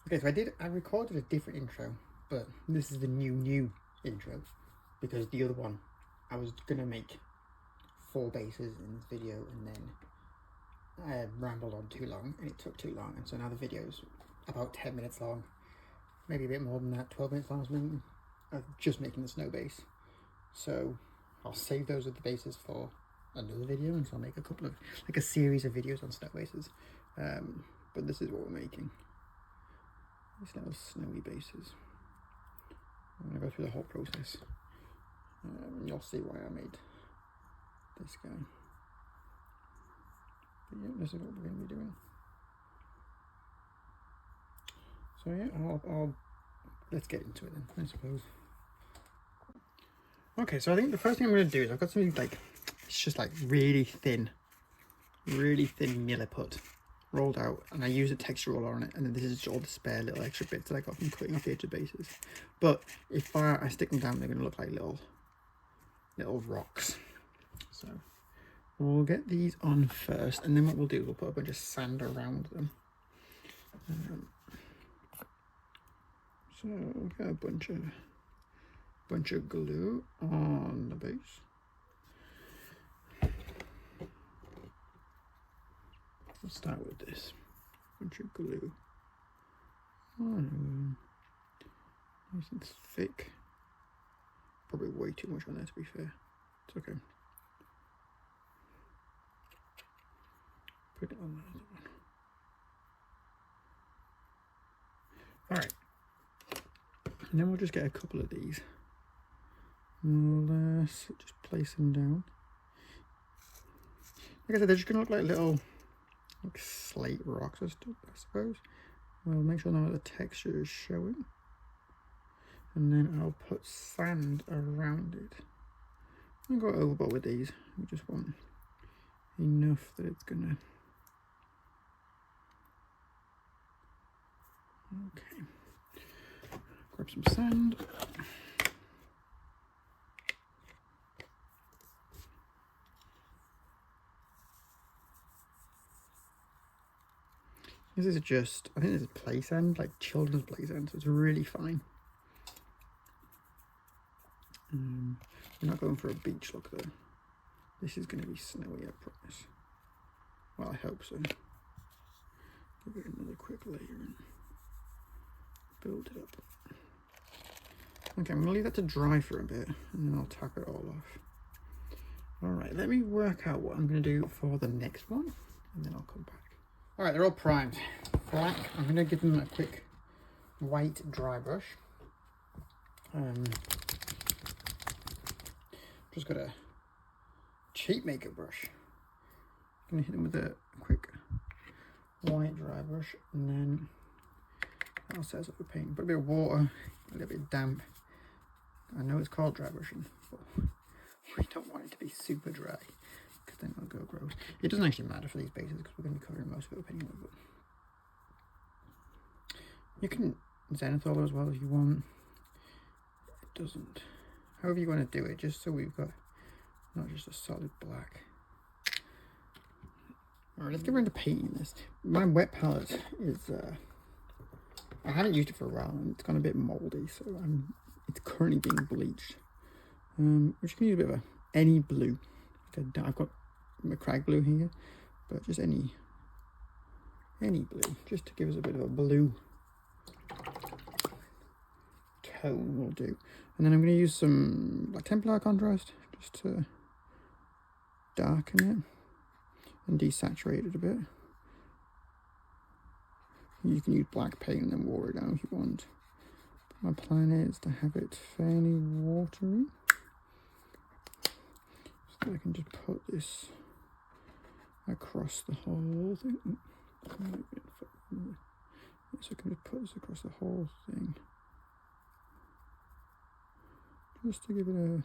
Okay, so I recorded a different intro, but this is the new intro, because the other one, I was gonna make 4 bases in this video, and then I rambled on too long, and it took too long, and so now the video's about 10 minutes long, maybe a bit more than that, 12 minutes long or something, of just making the snow base. So I'll save those other bases for another video, and so I'll make a couple of, like a series of videos on snow bases. But this is what we're making. These little snowy bases. I'm going to go through the whole process. You'll see why I made this guy. But yeah, this is what we're going to be doing. So yeah, let's get into it then, I suppose. Okay, so I think the first thing I'm going to do is I've got something like, it's just like really thin milliput rolled out, and I use a texture roller on it, and then this is all the spare little extra bits that I got from cutting off the edge of bases. But if I stick them down, they're going to look like little rocks. So we'll get these on first, and then what we'll do is we'll put a bunch of sand around them. So we'll get a bunch of glue on the base. We'll start with this bunch of glue. Nice and thick. Probably way too much on there, to be fair. It's okay. Put it on the other one. Alright. And then we'll just get a couple of these. Let's just place them down. Like I said, they're just going to look like little slate rocks, I suppose. We'll make sure none of the texture is showing, and then I'll put sand around it. I'll go overboard with these. We just want enough that it's gonna. Okay. Grab some sand. This is just, I think this is play sand, like children's play sand, so it's really fine. We're not going for a beach look though. This is going to be snowy, I promise. Well, I hope so. Give it another quick layer and build it up. Okay, I'm going to leave that to dry for a bit, and then I'll tap it all off. Alright, let me work out what I'm going to do for the next one, and then I'll come back. Alright, they're all primed. Black, I'm going to give them a quick white dry brush. Just got a cheap makeup brush. I'm going to hit them with a quick white dry brush, and then that'll set us up for paint. Put a bit of water, a little bit damp. I know it's called dry brushing, but we don't want it to be super dry, because then it'll go gross. It doesn't actually matter for these bases because we're going to be covering most of it up anyway. But you can zenithal as well if you want. It doesn't. However you want to do it, just so we've got not just a solid black. Alright, let's get into painting this. My wet palette is, I haven't used it for a while and it's gone a bit mouldy, so it's currently being bleached. We're just going to use a bit of any blue. I've got my crag blue here, but just any blue, just to give us a bit of a blue tone will do. And then I'm going to use some like Templar contrast just to darken it and desaturate it a bit. You can use black paint and then water it down if you want. But my plan is to have it fairly watery, so I can just put this across the whole thing. So I can just put this across the whole thing, just to give it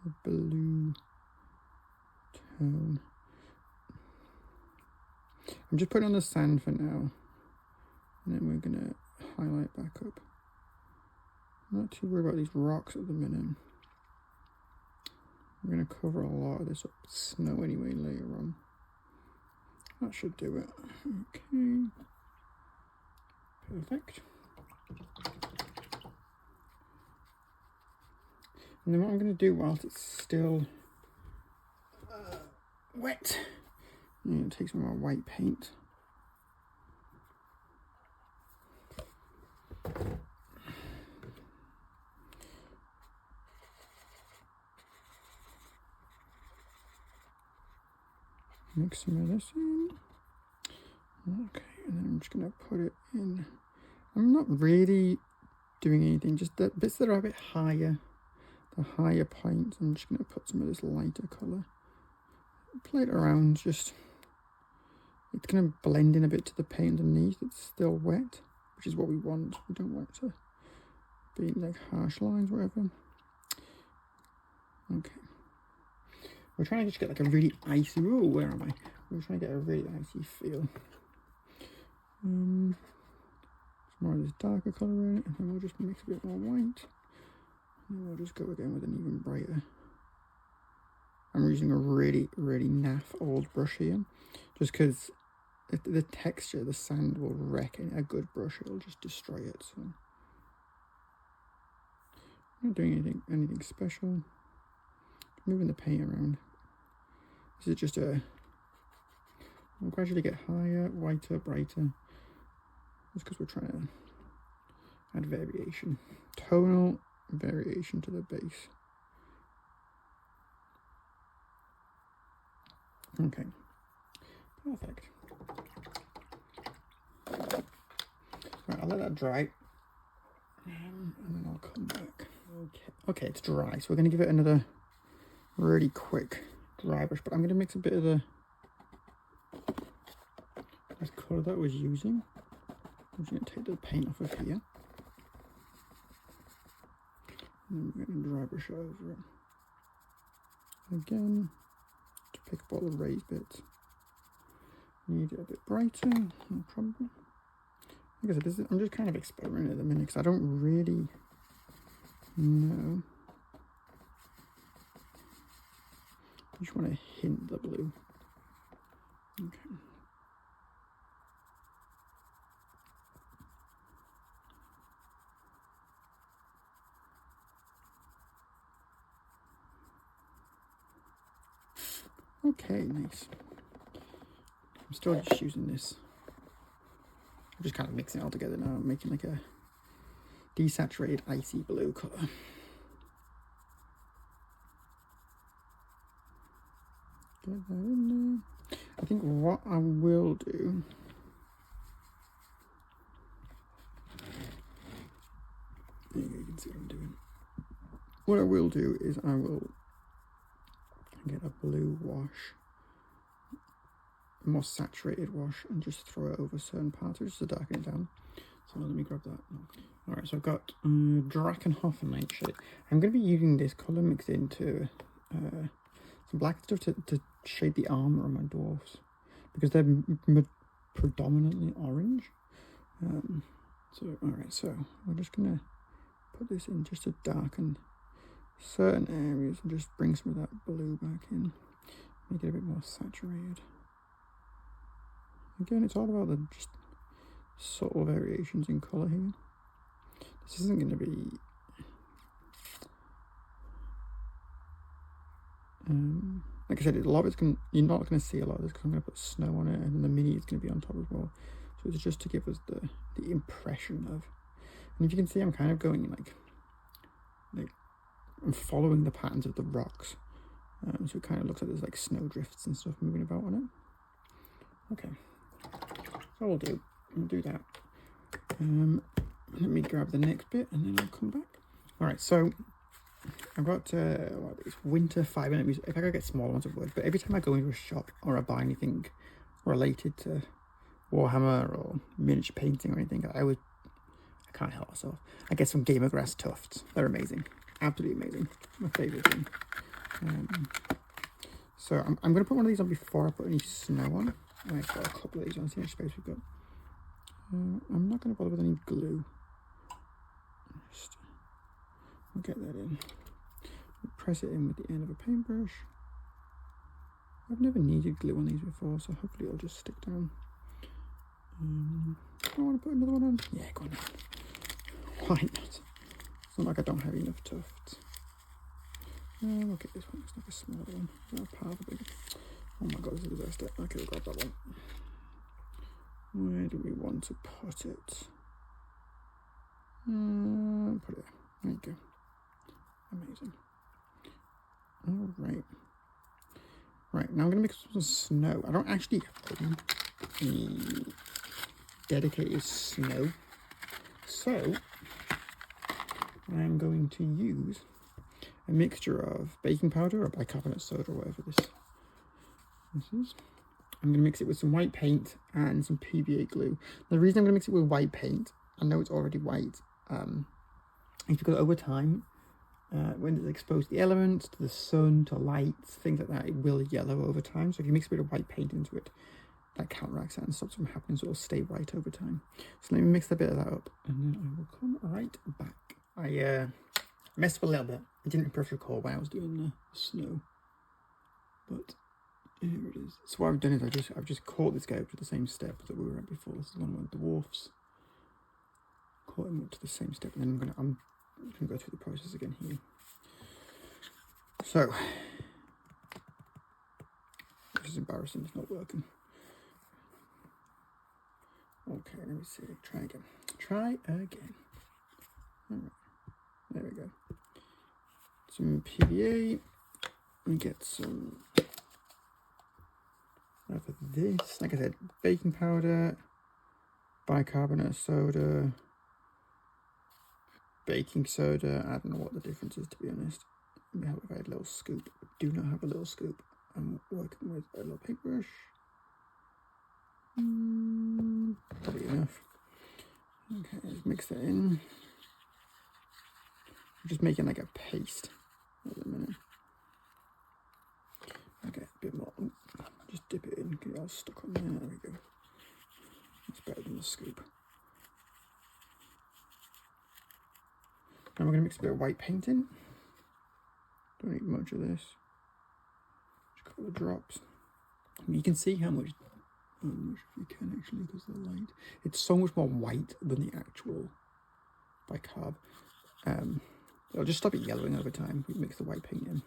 a blue tone. I'm just putting on the sand for now, and then we're gonna highlight back up. I'm not too worried about these rocks at the minute. We're gonna cover a lot of this up with snow anyway later on. That should do it. Okay. Perfect. And then what I'm going to do whilst it's still wet, I'm going to take some more white paint. Mix some of this in. Okay, and then I'm just going to put it in. I'm not really doing anything, just the bits that are a bit higher, the higher points. I'm just going to put some of this lighter colour. Play it around, just it's going to blend in a bit to the paint underneath. It's still wet, which is what we want. We don't want it to be like harsh lines, whatever. Okay. We're trying to just get like a really icy, oh, where am I? We're trying to get a really icy feel. Some more of this darker colour in it, and then we'll just mix a bit more white. And we'll just go again with an even brighter. I'm using a really, really naff old brush here, just because the texture, the sand will wreck a good brush, it'll just destroy it. So I'm not doing anything special. Moving the paint around. This is just we'll gradually get higher, whiter, brighter. Just because we're trying to add variation. Tonal variation to the base. Okay. Perfect. Right, I'll let that dry. And then I'll come back. Okay, it's dry. So we're going to give it another really quick dry brush, but I'm going to mix a bit of this colour that I was using. I'm just going to take the paint off of here. And then we're going to dry brush over it. Again, to pick up all the raised bits. Need it a bit brighter, no problem. Like I said, I'm just kind of experimenting at the minute because I don't really know. I just want to hint the blue. Okay. Okay, nice. I'm still just using this. I'm just kind of mixing it all together now. I'm making like a desaturated icy blue colour. Get that in there. I think what I will do, there you go, you can see what I'm doing. What I will do is I will get a blue wash, a more saturated wash, and just throw it over certain parts just to darken it down. So let me grab that. Alright, so I've got Drakenhofen nightshade. I'm going to be using this colour mixed into some black stuff to shade the armour on my dwarfs, because they're predominantly orange. Alright, so we're just going to put this in just to darken certain areas and just bring some of that blue back in, make it a bit more saturated. Again, it's all about the just subtle variations in colour here. This isn't going to be like I said, a lot of it's going, you're not going to see a lot of this because I'm going to put snow on it, and then the mini is going to be on top as well. So it's just to give us the impression of, and if you can see, I'm kind of going like I'm following the patterns of the rocks, so it kind of looks like there's like snow drifts and stuff moving about on it. Okay, so I'll do that. Let me grab the next bit and then I'll come back. All right, so I've got these winter 5mm. If I could get smaller ones, I would. But every time I go into a shop or I buy anything related to Warhammer or miniature painting or anything, I can't help myself. I get some gamer grass tufts. They're amazing. Absolutely amazing. My favourite thing. So I'm going to put one of these on before I put any snow on. I've got a couple of these on. See how much space we've got. I'm not going to bother with any glue. I'll get that in. Press it in with the end of a paintbrush. I've never needed glue on these before, so hopefully it'll just stick down. I want to put another one on. Yeah, go on. Why not? It's not like I don't have enough tufts. Look at this one. It's like a smaller one. Part of the big. Oh my god, this is a disaster. Okay, we'll grab that one. Where do we want to put it? Put it there. There you go. Amazing. Alright. Right, now I'm going to make some snow. I don't actually own any dedicated snow. So, I'm going to use a mixture of baking powder or bicarbonate soda or whatever this is. I'm going to mix it with some white paint and some PVA glue. The reason I'm going to mix it with white paint, I know it's already white, is because over time, when it's exposed to the elements, to the sun, to lights, things like that, it will yellow over time. So if you mix a bit of white paint into it, that counteracts that and stops from happening, so it'll stay white over time. So let me mix a bit of that up, and then I will come right back. I messed up a little bit. I didn't press record when I was doing the snow, but here it is. So what I've done is I've just caught this guy up to the same step that we were at before. This is one of the dwarfs. Caught him up to the same step, and then I'm gonna go through the process again here. So, this is embarrassing. It's not working. Okay, let me see. Try again. Try again. All right. There we go. Some PVA. We get some of this. Like I said, baking powder, bicarbonate soda, baking soda. I don't know what the difference is, to be honest. Let me have if I had a little scoop. I do not have a little scoop. I'm working with a little paintbrush. Probably enough. Okay, let's mix that in. I'm just making like a paste at the minute. Okay, a bit more. Just dip it in, get it all stuck on there. There we go. That's better than the scoop. Now we're going to mix a bit of white paint in. Don't need much of this. Just a couple of drops. I mean, you can see how much if you can actually, because of the light. It's so much more white than the actual bicarb. It'll just stop it yellowing over time. We mix the white paint in.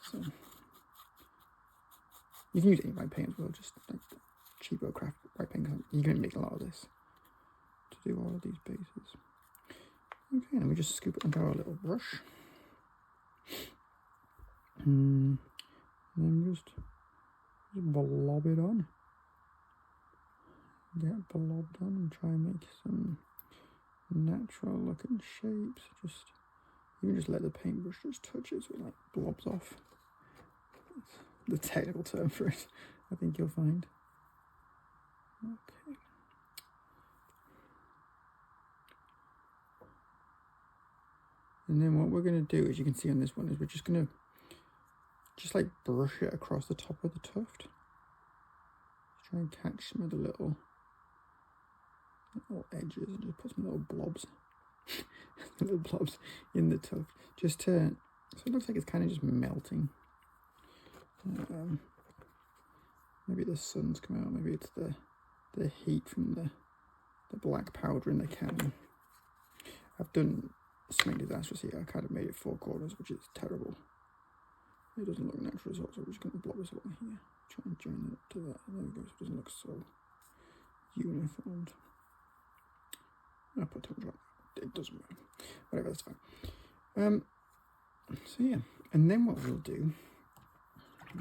So you can use any white paint as well, just like cheapo craft white paint. You can make a lot of this to do all of these bases. Okay, and we just scoop it onto our little brush. And then just blob it on. Get blobbed on and try and make some natural looking shapes. You can just let the paintbrush just touch it so it like blobs off. That's the technical term for it, I think you'll find. Okay. And then what we're going to do, as you can see on this one, is we're just going to like brush it across the top of the tuft. Just try and catch some of the little edges and just put some little blobs, little blobs in the tuft, just to, so it looks like it's kind of just melting. Maybe the sun's come out, maybe it's the heat from the black powder in the can. I've done something disastrous here. I kind of made it 4 corners, which is terrible. It doesn't look natural at all, so we're just going to blob this on here. Try and join it up to that. There we go, so it doesn't look so uniformed. I'll put a drop. It doesn't matter. Whatever, that's fine. So yeah, and then what we'll do,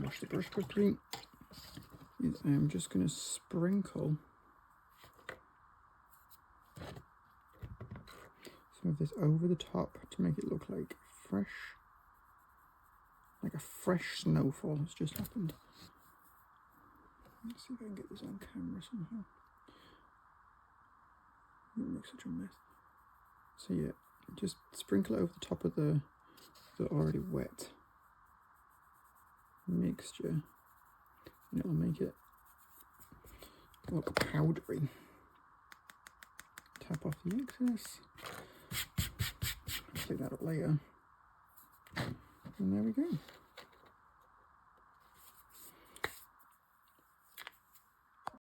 wash the brush quickly, is I'm just going to sprinkle some of this over the top to make it look like a fresh snowfall has just happened. Let's see if I can get this on camera somehow. It makes such a mess. So yeah, just sprinkle it over the top of the already wet mixture, and it'll make it look powdery. Tap off the excess. Clean that up later. And there we go.